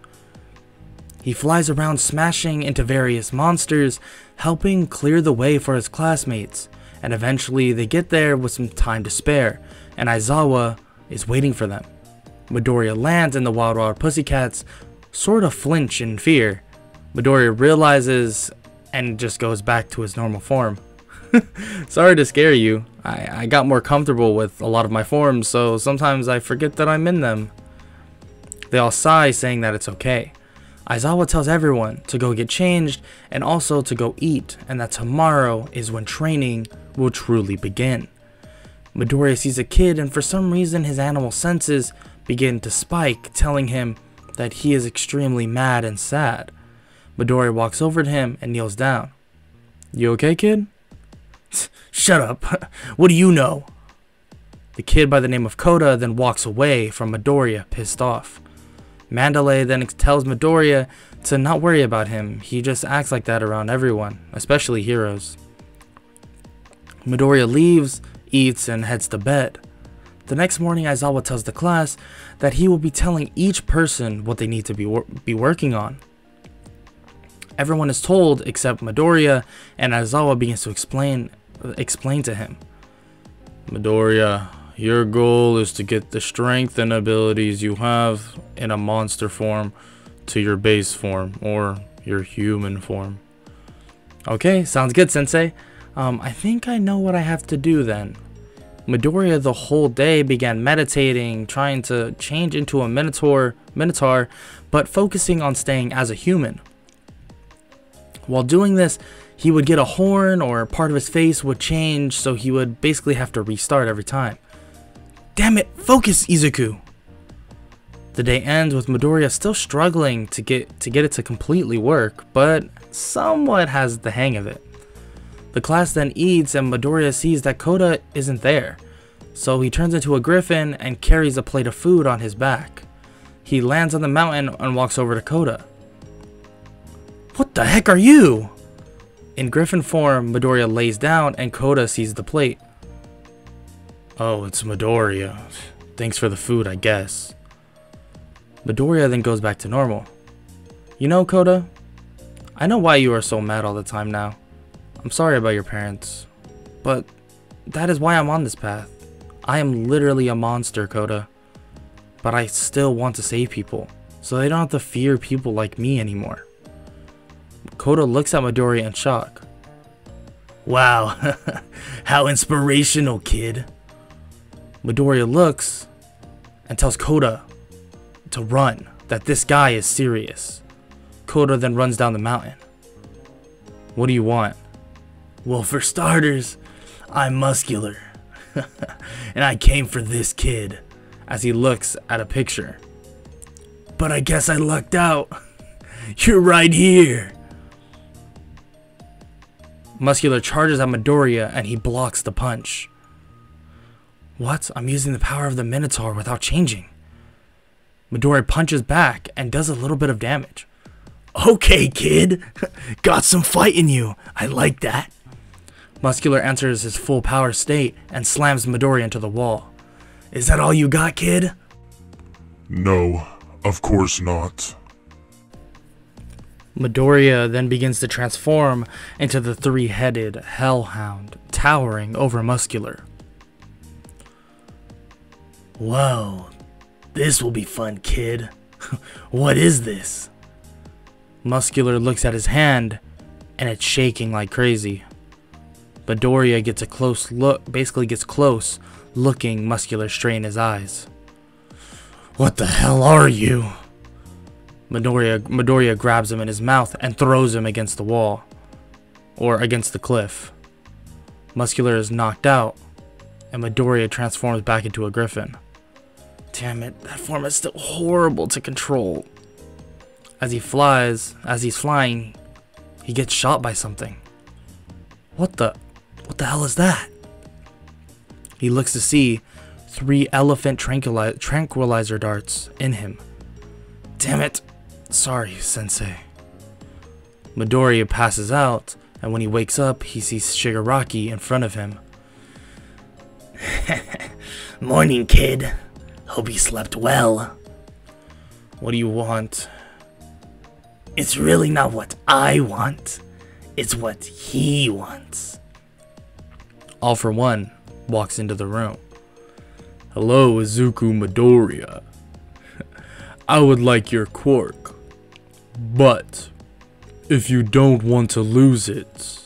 He flies around smashing into various monsters, helping clear the way for his classmates, and eventually they get there with some time to spare, and Aizawa is waiting for them. Midoriya lands and the Wild Pussycats sort of flinch in fear. Midoriya realizes and just goes back to his normal form. Sorry to scare you. I got more comfortable with a lot of my forms, so sometimes I forget that I'm in them. They all sigh, saying that it's okay. Aizawa tells everyone to go get changed and also to go eat, and that tomorrow is when training will truly begin. Midoriya sees a kid, and for some reason his animal senses begin to spike, telling him that he is extremely mad and sad. Midoriya walks over to him and kneels down. You okay, kid? Shut up. What do you know? The kid by the name of Koda then walks away from Midoriya, pissed off. Mandalay then tells Midoriya to not worry about him. He just acts like that around everyone, especially heroes. Midoriya leaves, eats, and heads to bed. The next morning, Aizawa tells the class that he will be telling each person what they need to be working on. Everyone is told except Midoriya, and Aizawa begins to explain to him. Midoriya, your goal is to get the strength and abilities you have in a monster form to your base form, or your human form. Okay, sounds good, Sensei. I think I know what I have to do then. Midoriya the whole day began meditating, trying to change into a Minotaur, but focusing on staying as a human. While doing this, he would get a horn or part of his face would change, so he would basically have to restart every time. Damn it, focus, Izuku! The day ends with Midoriya still struggling to get it to completely work, but somewhat has the hang of it. The class then eats and Midoriya sees that Koda isn't there, so he turns into a griffin and carries a plate of food on his back. He lands on the mountain and walks over to Koda. What the heck are you? In griffin form, Midoriya lays down and Koda sees the plate. Oh, it's Midoriya. Thanks for the food, I guess. Midoriya then goes back to normal. You know, Koda, I know why you are so mad all the time now. I'm sorry about your parents, but that is why I'm on this path. I am literally a monster, Koda, but I still want to save people, so they don't have to fear people like me anymore. Koda looks at Midoriya in shock. Wow, how inspirational, kid. Midoriya looks and tells Koda to run, that this guy is serious. Koda then runs down the mountain. What do you want? Well, for starters, I'm muscular. And I came for this kid. as he looks at a picture. But I guess I lucked out. You're right here. Muscular charges at Midoriya and he blocks the punch. What? I'm using the power of the Minotaur without changing. Midoriya punches back and does a little bit of damage. Okay, kid. Got some fight in you. I like that. Muscular enters his full power state and slams Midoriya into the wall. Is that all you got, kid? No, of course not. Midoriya then begins to transform into the three-headed hellhound, towering over Muscular. Whoa, this will be fun, kid. What is this? Muscular looks at his hand, and it's shaking like crazy. Midoriya gets a close look, basically gets close, looking Muscular straight in his eyes. What the hell are you? Midoriya grabs him in his mouth and throws him against the wall, or against the cliff. Muscular is knocked out, and Midoriya transforms back into a griffin. Damn it, that form is still horrible to control. As he's flying, he gets shot by something. What the hell is that? He looks to see 3 elephant tranquilizer darts in him. Damn it. Sorry, Sensei. Midoriya passes out, and when he wakes up, he sees Shigaraki in front of him. Morning, kid. Hope you slept well. What do you want? It's really not what I want. It's what he wants. All for One walks into the room. Hello, Izuku Midoriya. I would like your quirk, but if you don't want to lose it,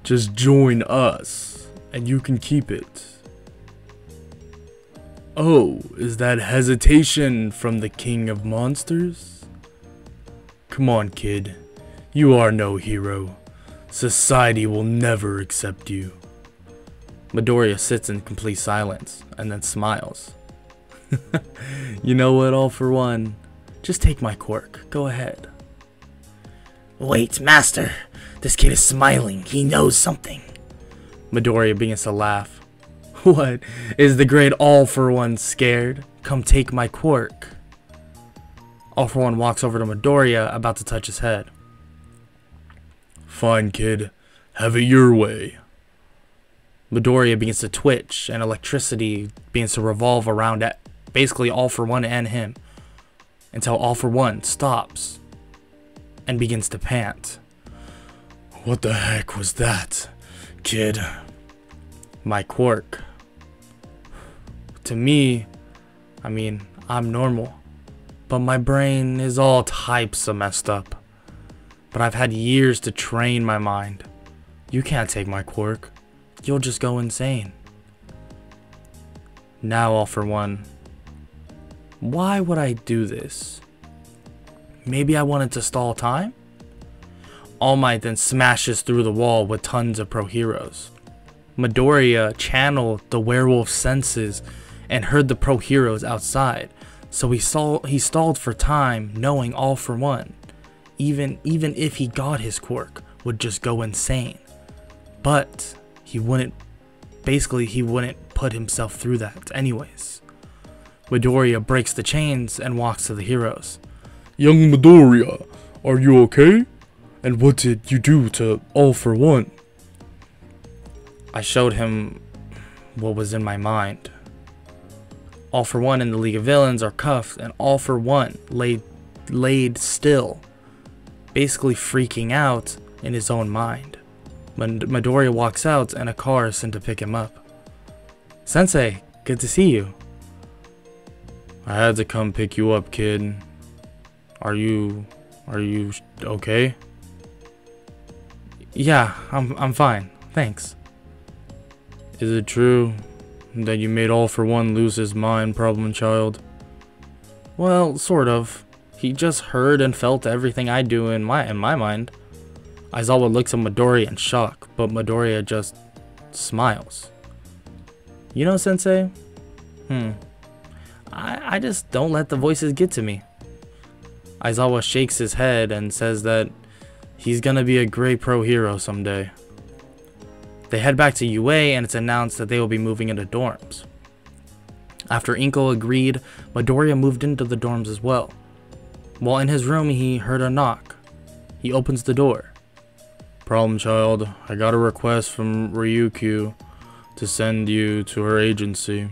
just join us and you can keep it. Oh, is that hesitation from the King of Monsters? Come on, kid. You are no hero. Society will never accept you. Midoriya sits in complete silence and then smiles. You know what, All for One? Just take my quirk. Go ahead. Wait, Master. This kid is smiling. He knows something. Midoriya begins to laugh. What? Is the great All for One scared? Come take my quirk. All for One walks over to Midoriya, about to touch his head. Fine, kid. Have it your way. Midoriya begins to twitch, and electricity begins to revolve around at basically All for One and him, until All for One stops and begins to pant. What the heck was that, kid? My quirk. To me, I mean, I'm normal, but my brain is all types of messed up. But I've had years to train my mind. You can't take my quirk. You'll just go insane. Now, All for One. Why would I do this? Maybe I wanted to stall time? All Might then smashes through the wall with tons of pro heroes. Midoriya channeled the werewolf senses and heard the pro heroes outside, so he stalled for time, knowing All for One, even if he got his quirk, would just go insane. But he wouldn't put himself through that anyways. Midoriya breaks the chains and walks to the heroes. Young Midoriya, are you okay? And what did you do to All for One? I showed him what was in my mind. All for One and the League of Villains are cuffed, and All for One laid still, basically freaking out in his own mind. Midoriya walks out and a car is sent to pick him up. Sensei, good to see you. I had to come pick you up, kid. Are you okay? Yeah, I'm fine. Thanks. Is it true that you made All for One lose his mind, problem child? Well, sort of. He just heard and felt everything I do in my mind. Aizawa looks at Midoriya in shock, but Midoriya just smiles. You know, Sensei? I just don't let the voices get to me. Aizawa shakes his head and says that he's gonna be a great pro hero someday. They head back to UA and it's announced that they will be moving into dorms. After Inko agreed, Midoriya moved into the dorms as well. While in his room, he heard a knock. He opens the door. Problem child, I got a request from Ryukyu to send you to her agency.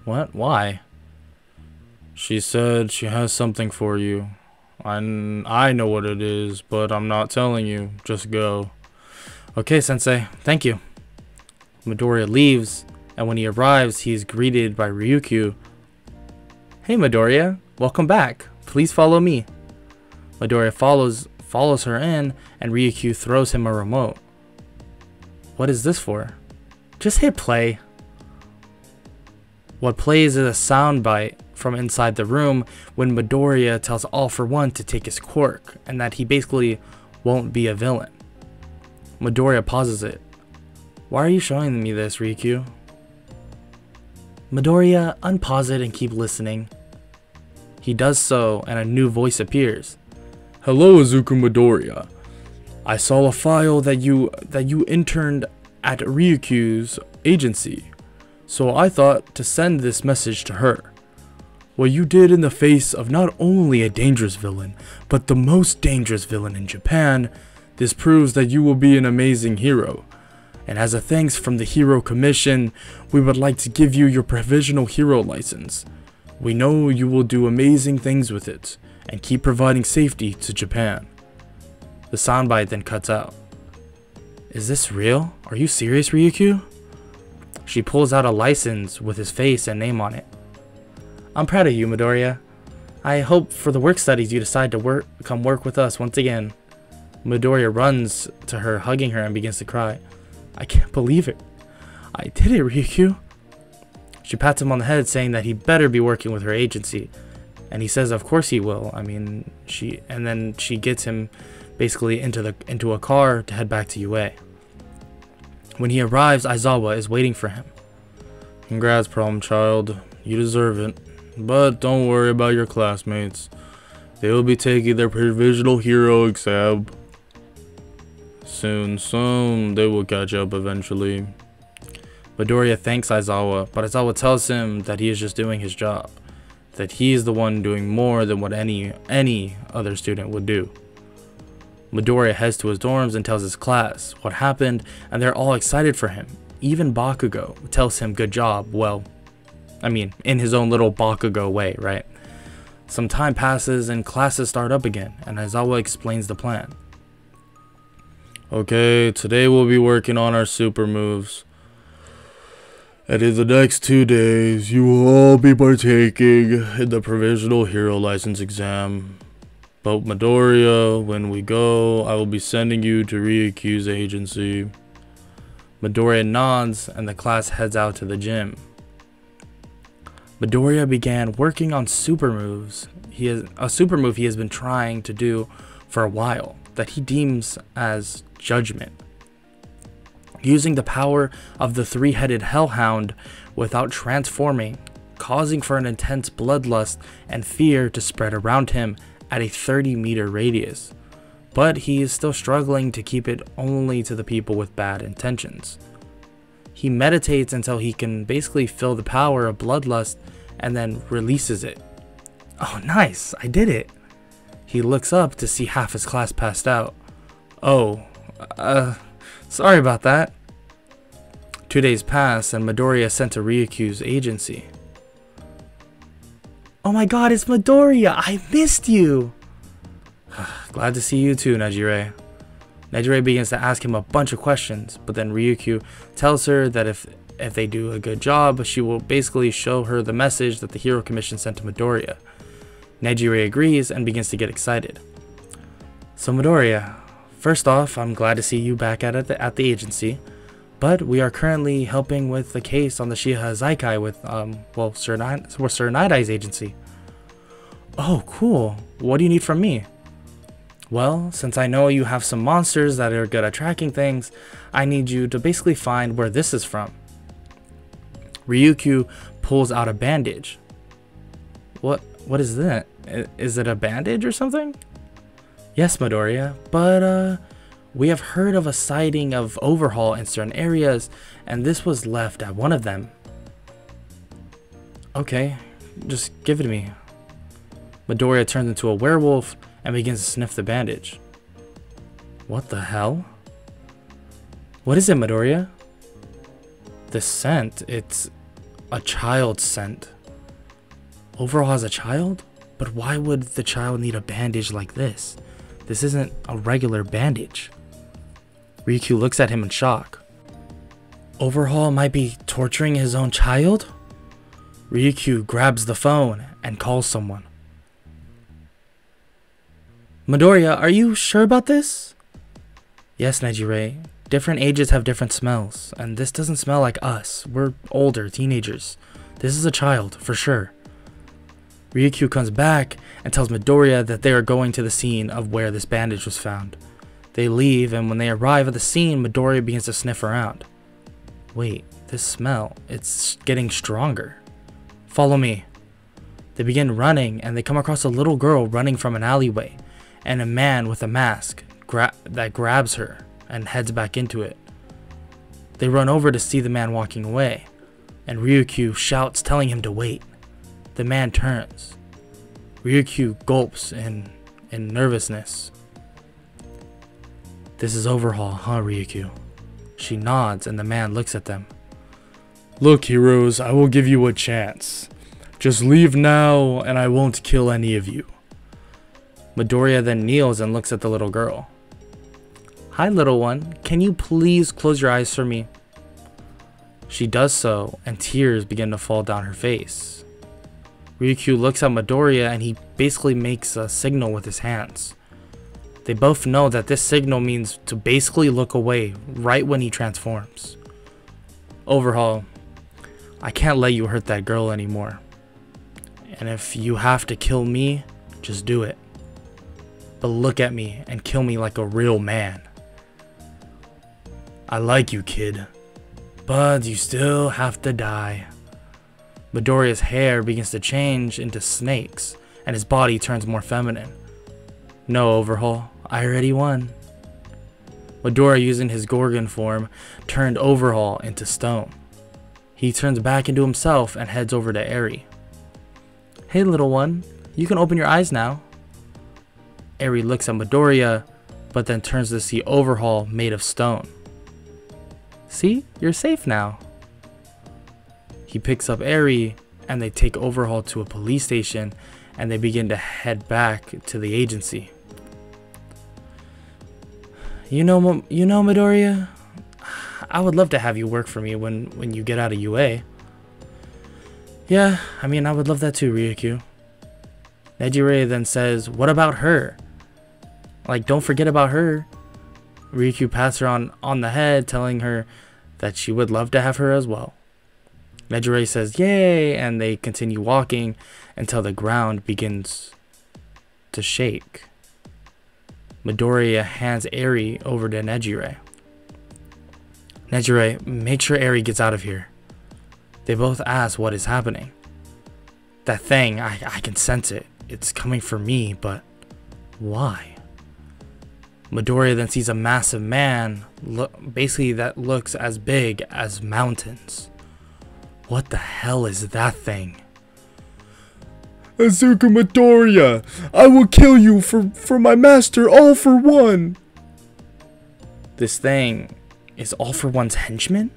What? Why? She said she has something for you. I know what it is, but I'm not telling you. Just go. Okay, sensei. Thank you. Midoriya leaves, and when he arrives, he is greeted by Ryukyu. Hey Midoriya, welcome back. Please follow me. Midoriya follows her in, and Ryukyu throws him a remote. What is this for? Just hit play. What plays is a soundbite from inside the room when Midoriya tells All For One to take his quirk, and that he basically won't be a villain. Midoriya pauses it. Why are you showing me this, Ryukyu? Midoriya, unpause it and keep listening. He does so, and a new voice appears. Hello, Izuku Midoriya. I saw a file that you interned at Ryukyu's agency, so I thought to send this message to her. What you did in the face of not only a dangerous villain, but the most dangerous villain in Japan, this proves that you will be an amazing hero. And as a thanks from the Hero Commission, we would like to give you your provisional hero license. We know you will do amazing things with it, and keep providing safety to Japan. The soundbite then cuts out. Is this real? Are you serious, Ryukyu? She pulls out a license with his face and name on it. I'm proud of you, Midoriya. I hope for the work studies you decide to come work with us once again. Midoriya runs to her, hugging her, and begins to cry. I can't believe it. I did it, Ryukyu. She pats him on the head, saying that he better be working with her agency. And he says of course he will. Then she gets him basically into a car to head back to UA. When he arrives, Aizawa is waiting for him. Congrats, problem child. You deserve it. But don't worry about your classmates. They will be taking their provisional hero exam soon. They will catch up eventually. Midoriya thanks Aizawa, but Aizawa tells him that he is just doing his job. That he is the one doing more than what any other student would do. Midoriya heads to his dorms and tells his class what happened, and they're all excited for him. Even Bakugo tells him good job, well, in his own little Bakugo way, right? Some time passes and classes start up again, and Aizawa explains the plan. Okay, today we'll be working on our super moves. And in the next 2 days, you will all be partaking in the provisional hero license exam. But Midoriya, when we go, I will be sending you to Ryukyu's agency. Midoriya nods and the class heads out to the gym. Midoriya began working on super moves. A super move he has been trying to do for a while that he deems as judgment. Using the power of the three-headed hellhound without transforming, causing for an intense bloodlust and fear to spread around him at a 30-meter radius. But he is still struggling to keep it only to the people with bad intentions. He meditates until he can basically feel the power of bloodlust and then releases it. Oh nice, I did it. He looks up to see half his class passed out. Sorry about that. 2 days pass and Midoriya is sent to Ryukyu's agency. Oh my god, it's Midoriya! I missed you! Glad to see you too, Nejire. Nejire begins to ask him a bunch of questions, but then Ryukyu tells her that if they do a good job, she will basically show her the message that the Hero Commission sent to Midoriya. Nejire agrees and begins to get excited. So Midoriya, first off, I'm glad to see you back at the agency, but we are currently helping with the case on the Shiha Zaikai with Sir Nidai's agency. Oh, cool. What do you need from me? Well, since I know you have some monsters that are good at tracking things, I need you to basically find where this is from. Ryukyu pulls out a bandage. What is that? Is it a bandage or something? Yes, Midoriya, but we have heard of a sighting of Overhaul in certain areas, and this was left at one of them. Okay, just give it to me. Midoriya turns into a werewolf and begins to sniff the bandage. What the hell? What is it, Midoriya? The scent, it's a child's scent. Overhaul has a child? But why would the child need a bandage like this? This isn't a regular bandage. Ryukyu looks at him in shock. Overhaul might be torturing his own child? Ryukyu grabs the phone and calls someone. Midoriya, are you sure about this? Yes, Nejire. Different ages have different smells, and this doesn't smell like us. We're older, teenagers. This is a child, for sure. Ryukyu comes back and tells Midoriya that they are going to the scene of where this bandage was found. They leave, and when they arrive at the scene, Midoriya begins to sniff around. Wait, this smell, it's getting stronger. Follow me. They begin running, and they come across a little girl running from an alleyway, and a man with a mask that grabs her and heads back into it. They run over to see the man walking away, and Ryukyu shouts telling him to wait. The man turns. Ryukyu gulps in nervousness. This is Overhaul, huh, Ryukyu? She nods and the man looks at them. Look, heroes, I will give you a chance. Just leave now and I won't kill any of you. Midoriya then kneels and looks at the little girl. Hi, little one. Can you please close your eyes for me? She does so, and tears begin to fall down her face. Ryukyu looks at Midoriya and he basically makes a signal with his hands. They both know that this signal means to basically look away right when he transforms. Overhaul, I can't let you hurt that girl anymore. And if you have to kill me, just do it. But look at me and kill me like a real man. I like you, kid, but you still have to die. Midoriya's hair begins to change into snakes, and his body turns more feminine. No, Overhaul, I already won. Midoriya, using his Gorgon form, turned Overhaul into stone. He turns back into himself and heads over to Eri. Hey, little one, you can open your eyes now. Eri looks at Midoriya, but then turns to see Overhaul made of stone. See, you're safe now. He picks up Eri, and they take Overhaul to a police station, and they begin to head back to the agency. You know, Midoriya, I would love to have you work for me when you get out of UA. Yeah, I mean, I would love that too, Ryukyu. Nejire then says, what about her? Like, don't forget about her. Ryukyu pats her on the head, telling her that she would love to have her as well. Nejire says, yay, and they continue walking until the ground begins to shake. Midoriya hands Eri over to Nejire. Nejire, make sure Eri gets out of here. They both ask what is happening. That thing, I can sense it. It's coming for me, but why? Midoriya then sees a massive man, basically that looks as big as mountains. What the hell is that thing? Asuka Midoriya, I will kill you for my master, all for one. This thing is all for one's henchman?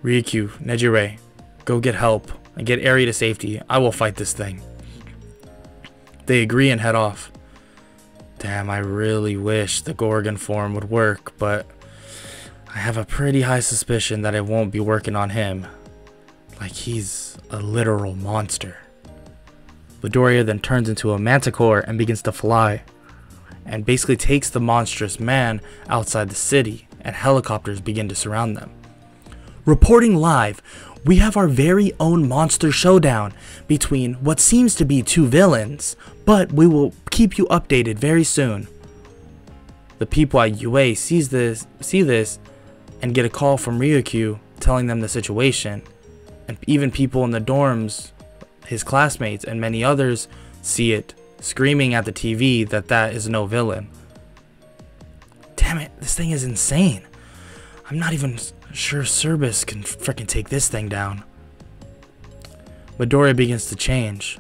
Ryukyu, Nejire, go get help and get Eri to safety. I will fight this thing. They agree and head off. Damn, I really wish the Gorgon form would work, but I have a pretty high suspicion that it won't be working on him. Like he's a literal monster. Midoriya then turns into a manticore and begins to fly, and basically takes the monstrous man outside the city, and helicopters begin to surround them. Reporting live, we have our very own monster showdown between what seems to be two villains, but we will keep you updated very soon. The people at UA see this and get a call from Ryukyu telling them the situation, and even people in the dorms his classmates and many others see it, screaming at the TV that is no villain. Damn it, this thing is insane. I'm not even sure Cerbus can frickin' take this thing down. Midoriya begins to change.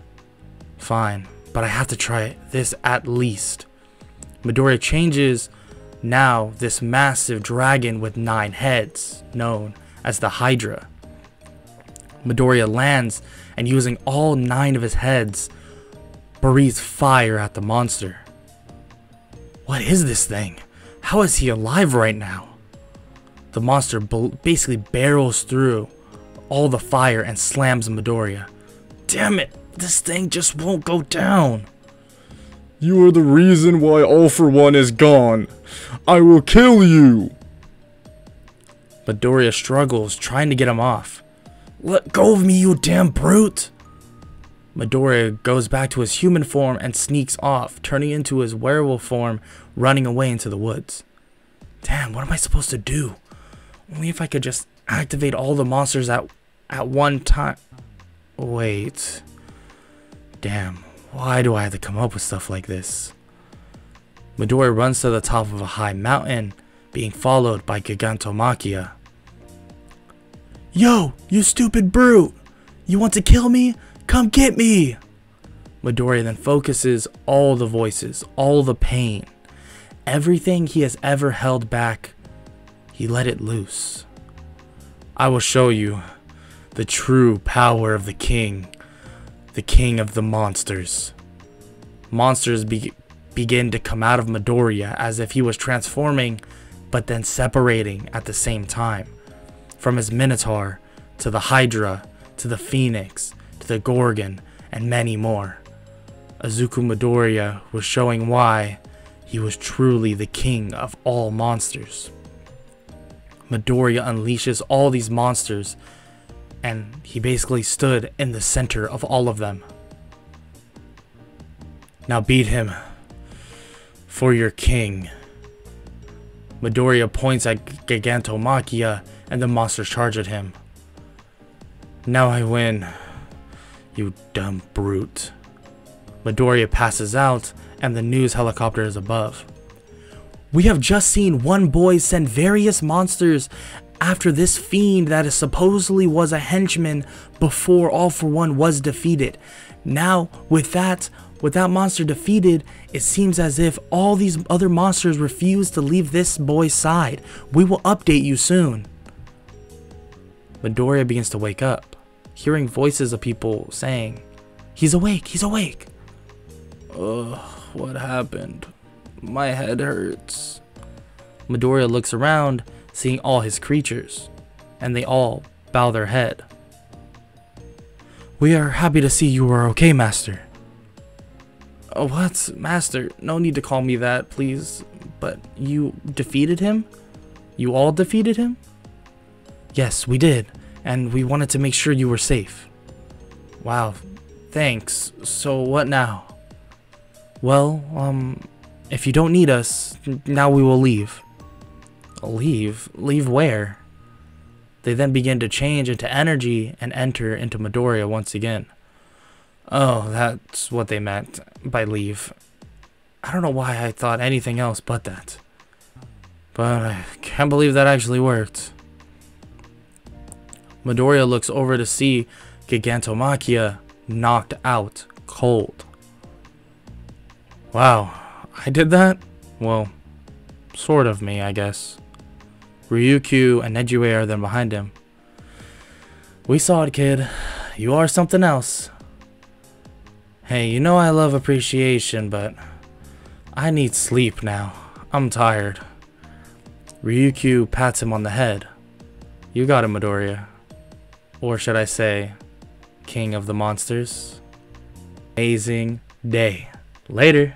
Fine, but I have to try this at least. Midoriya changes now this massive dragon with 9 heads, known as the Hydra. Midoriya lands and using all 9 of his heads, breathes fire at the monster. What is this thing? How is he alive right now? The monster basically barrels through all the fire and slams Midoriya. Damn it, this thing just won't go down. You are the reason why All For One is gone. I will kill you. Midoriya struggles, trying to get him off. Let go of me, you damn brute! Midoriya goes back to his human form and sneaks off, turning into his werewolf form, running away into the woods. Damn, what am I supposed to do? Only if I could just activate all the monsters at one time. Wait. Damn, why do I have to come up with stuff like this? Midoriya runs to the top of a high mountain, being followed by Gigantomachia. Yo, you stupid brute! You want to kill me? Come get me! Midoriya then focuses all the voices, all the pain, everything he has ever held back, he let it loose. I will show you the true power of the king of the monsters. Monsters begin to come out of Midoriya as if he was transforming, but then separating at the same time. From his Minotaur, to the Hydra, to the Phoenix, to the Gorgon, and many more. Izuku Midoriya was showing why he was truly the king of all monsters. Midoriya unleashes all these monsters, and he basically stood in the center of all of them. Now beat him for your king. Midoriya points at Gigantomachia, and the monsters charge at him. Now I win, you dumb brute. Midoriya passes out, and the news helicopter is above. We have just seen one boy send various monsters after this fiend that supposedly was a henchman before All For One was defeated. Now, with that monster defeated, it seems as if all these other monsters refuse to leave this boy's side. We will update you soon. Midoriya begins to wake up, hearing voices of people saying, "He's awake, he's awake." Ugh, what happened? My head hurts. Midoriya looks around, seeing all his creatures, and they all bow their head. We are happy to see you are okay, Master. Oh, what? Master, no need to call me that, please. But you defeated him? You all defeated him? Yes, we did, and we wanted to make sure you were safe. Wow, thanks. So what now? Well, if you don't need us, now we will leave. Leave? Leave where? They then begin to change into energy and enter into Midoriya once again. Oh, that's what they meant by leave. I don't know why I thought anything else but that. But I can't believe that actually worked. Midoriya looks over to see Gigantomachia knocked out cold. Wow, I did that? Well, sort of me, I guess. Ryukyu and Nejue are then behind him. We saw it, kid. You are something else. Hey, you know I love appreciation, but I need sleep now. I'm tired. Ryukyu pats him on the head. You got it, Midoriya. Or should I say, King of the Monsters. Amazing day. Later.